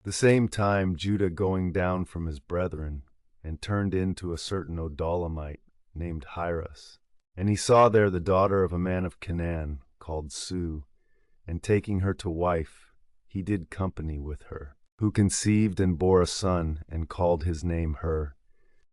The same time Judah going down from his brethren, and turned into a certain Odolamite named Hiras. And he saw there the daughter of a man of Canaan called Sue, and taking her to wife, he did company with her, who conceived and bore a son, and called his name Hur.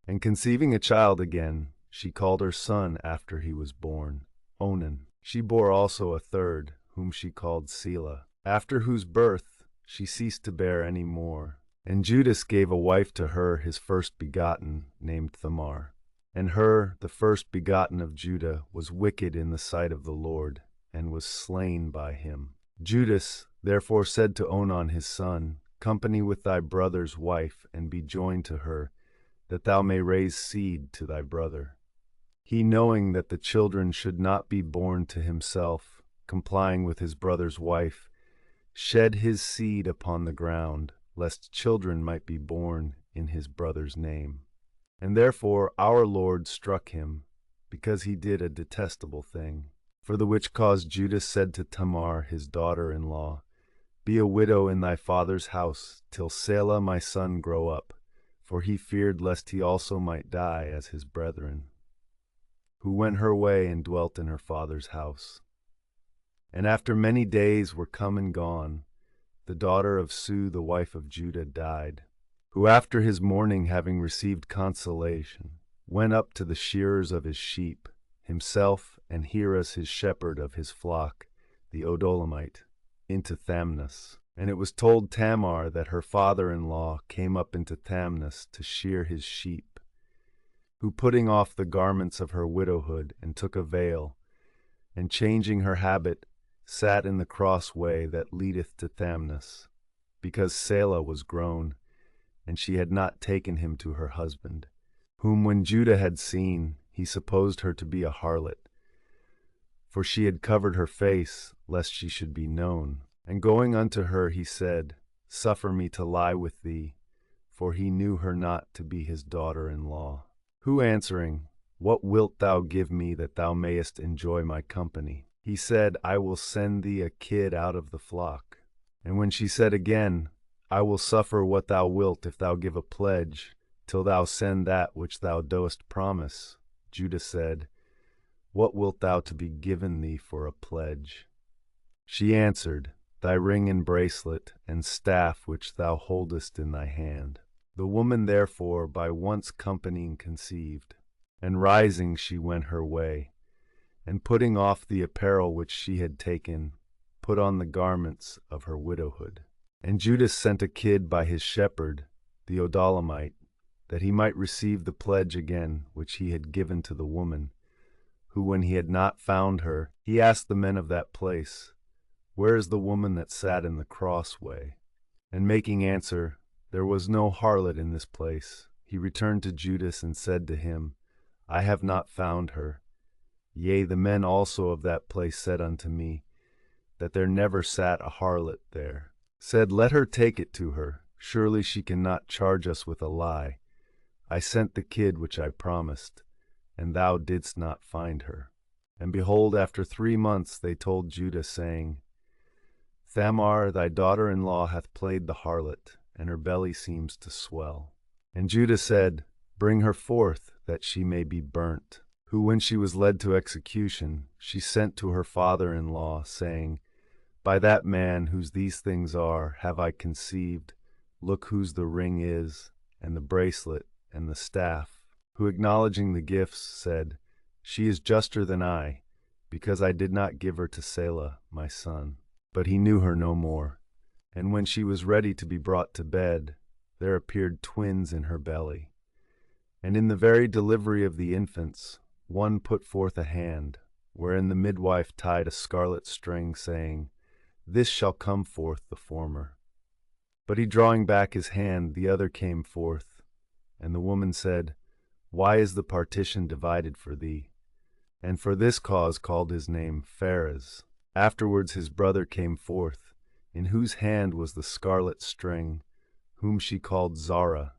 And conceiving a child again, she called her son after he was born, Onan. She bore also a third, whom she called Selah, after whose birth she ceased to bear any more. And Judas gave a wife to her his first begotten, named Thamar. And Hur, the first begotten of Judah, was wicked in the sight of the Lord, and was slain by him. Judas therefore said to Onan his son, Company with thy brother's wife, and be joined to her, that thou may raise seed to thy brother. He, knowing that the children should not be born to himself, complying with his brother's wife, shed his seed upon the ground, lest children might be born in his brother's name. And therefore our Lord struck him, because he did a detestable thing. For the which cause Judas said to Tamar his daughter-in-law, Be a widow in thy father's house, till Selah my son grow up, for he feared lest he also might die as his brethren, who went her way and dwelt in her father's house. And after many days were come and gone, the daughter of Sue the wife of Judah died, who after his mourning having received consolation, went up to the shearers of his sheep, himself and Hiras his shepherd of his flock, the Odolamite, into Thamnas. And it was told Tamar that her father-in-law came up into Thamnas to shear his sheep, who putting off the garments of her widowhood, and took a veil, and changing her habit, sat in the crossway that leadeth to Thamnas, because Selah was grown, and she had not taken him to her husband, whom when Judah had seen, he supposed her to be a harlot, for she had covered her face, lest she should be known. And going unto her, he said, Suffer me to lie with thee, for he knew her not to be his daughter-in-law. Who answering, What wilt thou give me that thou mayest enjoy my company? He said, I will send thee a kid out of the flock. And when she said again, I will suffer what thou wilt if thou give a pledge, till thou send that which thou dost promise, Judah said, What wilt thou to be given thee for a pledge? She answered, Thy ring and bracelet, and staff which thou holdest in thy hand. The woman therefore by once companying conceived, and rising she went her way, and putting off the apparel which she had taken, put on the garments of her widowhood. And Judas sent a kid by his shepherd, the Odolamite, that he might receive the pledge again which he had given to the woman, who when he had not found her, he asked the men of that place, Where is the woman that sat in the crossway? And making answer, There was no harlot in this place, he returned to Judas and said to him, I have not found her. Yea, the men also of that place said unto me, that there never sat a harlot there. Said, Let her take it to her. Surely she cannot charge us with a lie. I sent the kid which I promised, and thou didst not find her. And behold, after 3 months they told Judah, saying, Thamar thy daughter-in-law hath played the harlot, and her belly seems to swell. And Judah said, Bring her forth, that she may be burnt. Who when she was led to execution, she sent to her father-in-law, saying, By that man whose these things are, have I conceived. Look whose the ring is, and the bracelet, and the staff. Who acknowledging the gifts said, She is juster than I, because I did not give her to Selah my son. But he knew her no more. And when she was ready to be brought to bed, there appeared twins in her belly. And in the very delivery of the infants, one put forth a hand, wherein the midwife tied a scarlet string, saying, This shall come forth the former. But he drawing back his hand, the other came forth. And the woman said, Why is the partition divided for thee? And for this cause called his name Pharez. Afterwards his brother came forth, in whose hand was the scarlet string, whom she called Zara.